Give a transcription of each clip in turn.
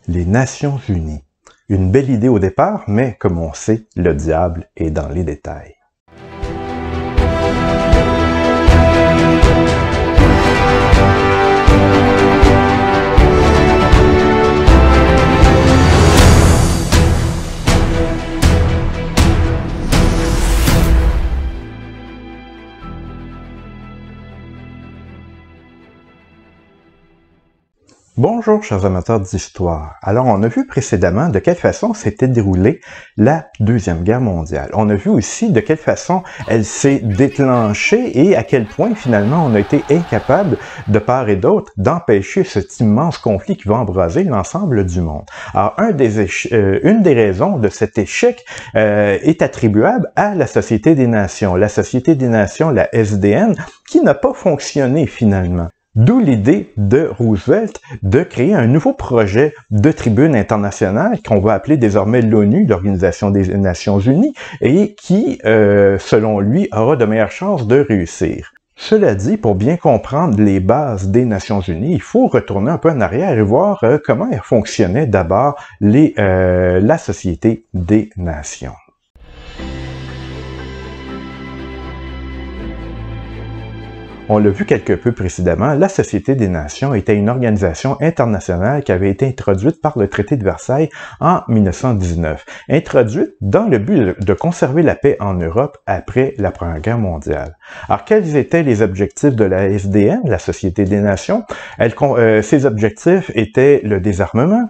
Les Nations Unies. Une belle idée au départ, mais comme on sait, le diable est dans les détails. Bonjour chers amateurs d'histoire. Alors on a vu précédemment de quelle façon s'était déroulée la Deuxième Guerre mondiale. On a vu aussi de quelle façon elle s'est déclenchée et à quel point finalement on a été incapable de part et d'autre d'empêcher cet immense conflit qui va embraser l'ensemble du monde. Alors une des raisons de cet échec est attribuable à la Société des Nations. La Société des Nations, la SDN, qui n'a pas fonctionné finalement. D'où l'idée de Roosevelt de créer un nouveau projet de tribune internationale qu'on va appeler désormais l'ONU, l'Organisation des Nations Unies, et qui, selon lui, aura de meilleures chances de réussir. Cela dit, pour bien comprendre les bases des Nations Unies, il faut retourner un peu en arrière et voir comment fonctionnait d'abord la Société des Nations. On l'a vu quelque peu précédemment, la Société des Nations était une organisation internationale qui avait été introduite par le traité de Versailles en 1919, introduite dans le but de conserver la paix en Europe après la Première Guerre mondiale. Alors, quels étaient les objectifs de la SDN, la Société des Nations? Ces objectifs étaient le désarmement,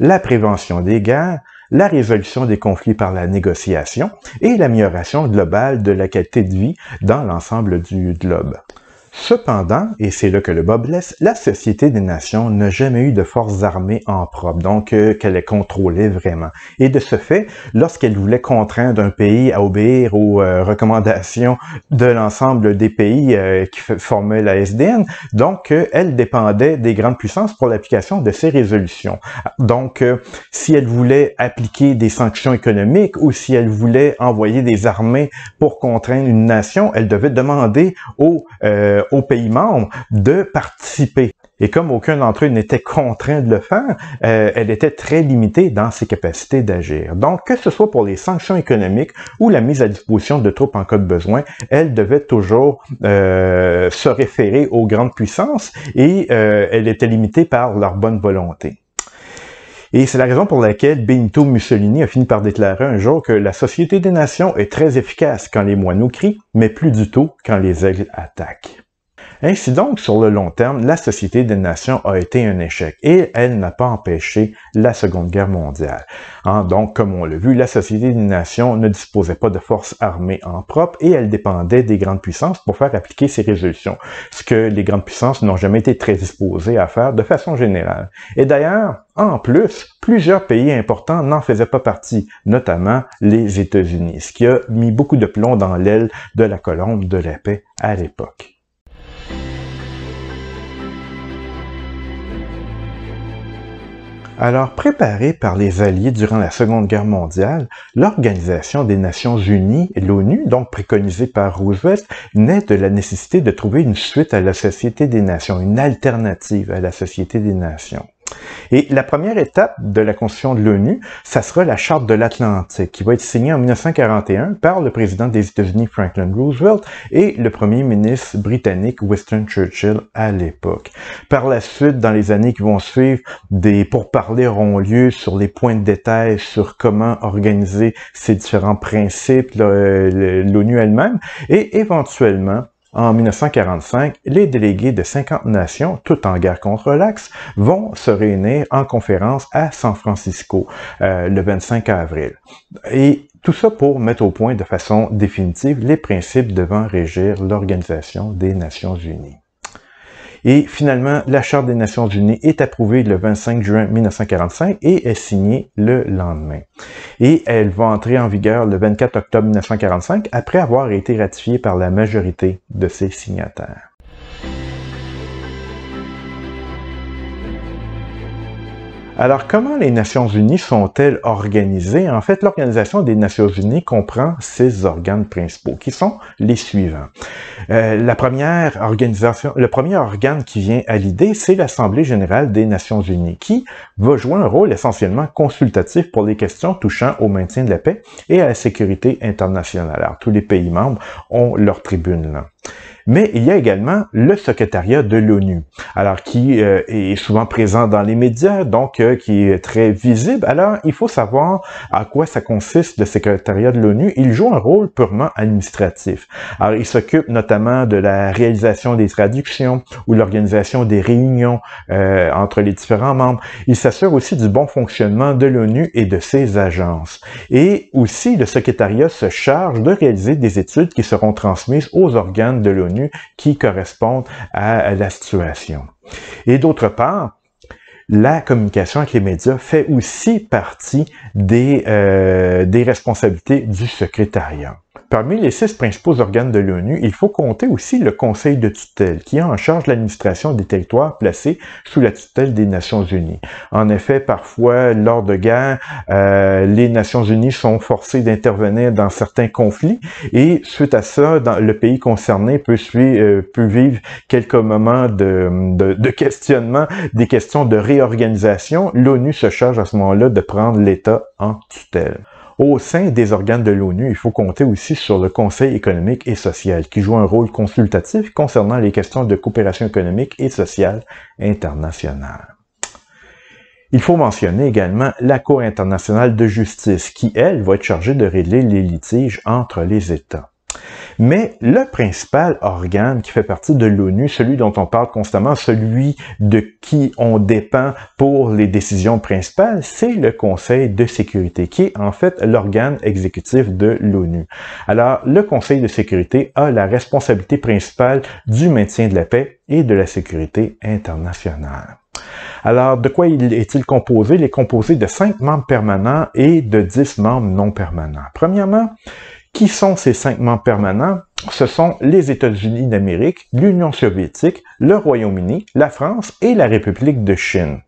la prévention des guerres, la résolution des conflits par la négociation et l'amélioration globale de la qualité de vie dans l'ensemble du globe. Cependant, et c'est là que le bas blesse, la Société des Nations n'a jamais eu de forces armées en propre, donc qu'elle les contrôlait vraiment. Et de ce fait, lorsqu'elle voulait contraindre un pays à obéir aux recommandations de l'ensemble des pays qui formaient la SDN, donc elle dépendait des grandes puissances pour l'application de ces résolutions. Donc, si elle voulait appliquer des sanctions économiques ou si elle voulait envoyer des armées pour contraindre une nation, elle devait demander aux pays membres de participer. Et comme aucun d'entre eux n'était contraint de le faire, elle était très limitée dans ses capacités d'agir. Donc, que ce soit pour les sanctions économiques ou la mise à disposition de troupes en cas de besoin, elle devait toujours se référer aux grandes puissances et elle était limitée par leur bonne volonté. Et c'est la raison pour laquelle Benito Mussolini a fini par déclarer un jour que la Société des Nations est très efficace quand les moineaux crient, mais plus du tout quand les aigles attaquent. Ainsi donc, sur le long terme, la Société des Nations a été un échec et elle n'a pas empêché la Seconde Guerre mondiale. Donc, comme on l'a vu, la Société des Nations ne disposait pas de forces armées en propre et elle dépendait des grandes puissances pour faire appliquer ses résolutions, ce que les grandes puissances n'ont jamais été très disposées à faire de façon générale. Et d'ailleurs, en plus, plusieurs pays importants n'en faisaient pas partie, notamment les États-Unis, ce qui a mis beaucoup de plomb dans l'aile de la colombe de la paix à l'époque. Alors, préparée par les Alliés durant la Seconde Guerre mondiale, l'Organisation des Nations Unies, l'ONU, donc préconisée par Roosevelt, naît de la nécessité de trouver une suite à la Société des Nations, une alternative à la Société des Nations. Et la première étape de la Constitution de l'ONU, ça sera la Charte de l'Atlantique, qui va être signée en 1941 par le président des États-Unis Franklin Roosevelt et le premier ministre britannique Winston Churchill à l'époque. Par la suite, dans les années qui vont suivre, des pourparlers auront lieu sur les points de détail sur comment organiser ces différents principes, l'ONU elle-même, et éventuellement, en 1945, les délégués de 50 nations, toutes en guerre contre l'Axe, vont se réunir en conférence à San Francisco le 25 avril. Et tout ça pour mettre au point de façon définitive les principes devant régir l'Organisation des Nations Unies. Et finalement, la Charte des Nations Unies est approuvée le 25 juin 1945 et est signée le lendemain. Et elle va entrer en vigueur le 24 octobre 1945 après avoir été ratifiée par la majorité de ses signataires. Alors, comment les Nations Unies sont-elles organisées? En fait, l'Organisation des Nations Unies comprend 6 organes principaux, qui sont les suivants. Le premier organe qui vient à l'idée, c'est l'Assemblée générale des Nations Unies, qui va jouer un rôle essentiellement consultatif pour les questions touchant au maintien de la paix et à la sécurité internationale. Alors, tous les pays membres ont leur tribune là. Mais il y a également le secrétariat de l'ONU, alors qui est souvent présent dans les médias, donc qui est très visible. Alors, il faut savoir à quoi ça consiste, le secrétariat de l'ONU. Il joue un rôle purement administratif. Alors, il s'occupe notamment de la réalisation des traductions ou l'organisation des réunions entre les différents membres. Il s'assure aussi du bon fonctionnement de l'ONU et de ses agences. Et aussi, le secrétariat se charge de réaliser des études qui seront transmises aux organes de l'ONU qui correspondent à la situation. Et d'autre part, la communication avec les médias fait aussi partie des responsabilités du secrétariat. Parmi les 6 principaux organes de l'ONU, il faut compter aussi le Conseil de tutelle, qui est en charge de l'administration des territoires placés sous la tutelle des Nations Unies. En effet, parfois, lors de guerres, les Nations Unies sont forcées d'intervenir dans certains conflits et suite à ça, le pays concerné peut vivre quelques moments de questionnement, des questions de réorganisation. L'ONU se charge à ce moment-là de prendre l'État en tutelle. Au sein des organes de l'ONU, il faut compter aussi sur le Conseil économique et social, qui joue un rôle consultatif concernant les questions de coopération économique et sociale internationale. Il faut mentionner également la Cour internationale de justice, qui, elle, va être chargée de régler les litiges entre les États. Mais le principal organe qui fait partie de l'ONU, celui dont on parle constamment, celui de qui on dépend pour les décisions principales, c'est le Conseil de sécurité, qui est en fait l'organe exécutif de l'ONU. Alors, le Conseil de sécurité a la responsabilité principale du maintien de la paix et de la sécurité internationale. Alors, de quoi est-il composé? Il est composé de 5 membres permanents et de 10 membres non permanents. Premièrement, qui sont ces 5 membres permanents? Ce sont les États-Unis d'Amérique, l'Union soviétique, le Royaume-Uni, la France et la République de Chine.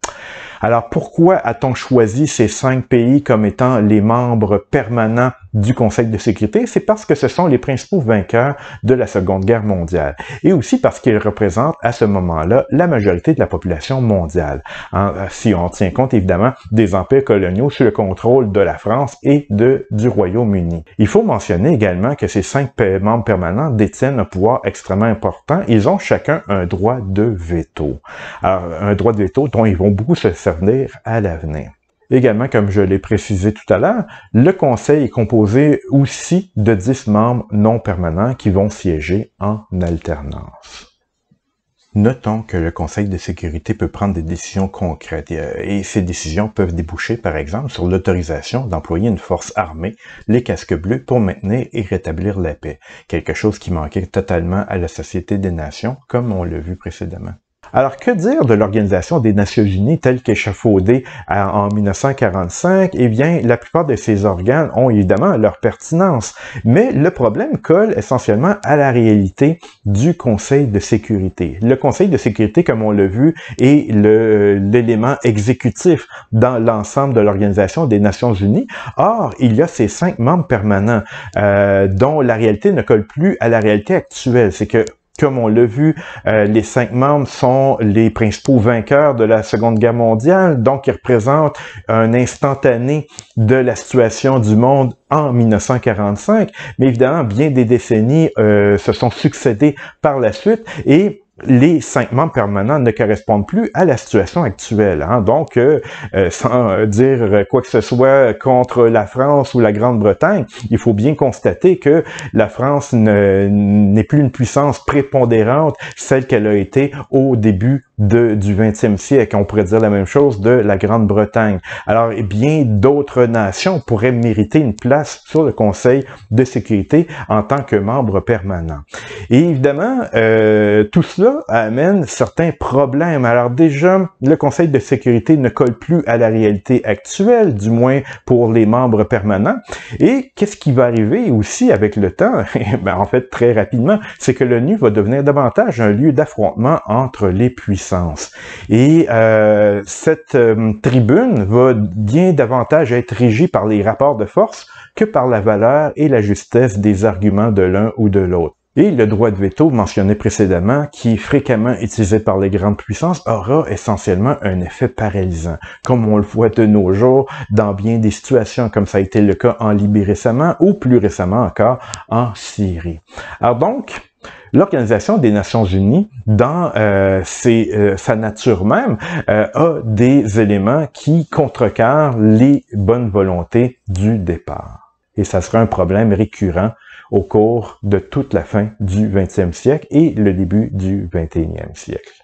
Alors, pourquoi a-t-on choisi ces 5 pays comme étant les membres permanents du Conseil de sécurité? C'est parce que ce sont les principaux vainqueurs de la Seconde Guerre mondiale et aussi parce qu'ils représentent à ce moment-là la majorité de la population mondiale. Si on tient compte évidemment des empires coloniaux sous le contrôle de la France et du Royaume-Uni. Il faut mentionner également que ces 5 membres permanents détiennent un pouvoir extrêmement important. Ils ont chacun un droit de veto. Alors, un droit de veto dont ils vont beaucoup se servir à l'avenir. Également, comme je l'ai précisé tout à l'heure, le Conseil est composé aussi de 10 membres non permanents qui vont siéger en alternance. Notons que le Conseil de sécurité peut prendre des décisions concrètes et ces décisions peuvent déboucher, par exemple, sur l'autorisation d'employer une force armée, les casques bleus, pour maintenir et rétablir la paix, quelque chose qui manquait totalement à la Société des Nations, comme on l'a vu précédemment. Alors, que dire de l'Organisation des Nations Unies telle qu'échafaudée en 1945? Eh bien, la plupart de ces organes ont évidemment leur pertinence, mais le problème colle essentiellement à la réalité du Conseil de sécurité. Le Conseil de sécurité, comme on l'a vu, est l'élément exécutif dans l'ensemble de l'Organisation des Nations Unies. Or, il y a ces 5 membres permanents dont la réalité ne colle plus à la réalité actuelle. C'est que comme on l'a vu, les 5 membres sont les principaux vainqueurs de la Seconde Guerre mondiale, donc ils représentent un instantané de la situation du monde en 1945. Mais évidemment, bien des décennies se sont succédées par la suite et les 5 membres permanents ne correspondent plus à la situation actuelle. Donc, sans dire quoi que ce soit contre la France ou la Grande-Bretagne, il faut bien constater que la France n'est plus une puissance prépondérante, celle qu'elle a été au début du 20e siècle. On pourrait dire la même chose de la Grande-Bretagne. Alors, bien d'autres nations pourraient mériter une place sur le Conseil de sécurité en tant que membre permanent. Et évidemment, tout cela amène certains problèmes. Alors déjà, le Conseil de sécurité ne colle plus à la réalité actuelle, du moins pour les membres permanents. Et qu'est-ce qui va arriver aussi avec le temps? En fait, très rapidement, c'est que l'ONU va devenir davantage un lieu d'affrontement entre les puissances. puissance. Et cette tribune va bien davantage être régie par les rapports de force que par la valeur et la justesse des arguments de l'un ou de l'autre. Et le droit de veto mentionné précédemment, qui est fréquemment utilisé par les grandes puissances, aura essentiellement un effet paralysant, comme on le voit de nos jours dans bien des situations, comme ça a été le cas en Libye récemment, ou plus récemment encore en Syrie. Alors donc, l'Organisation des Nations Unies, dans sa nature même, a des éléments qui contrecarrent les bonnes volontés du départ. Et ça sera un problème récurrent au cours de toute la fin du 20e siècle et le début du 21e siècle.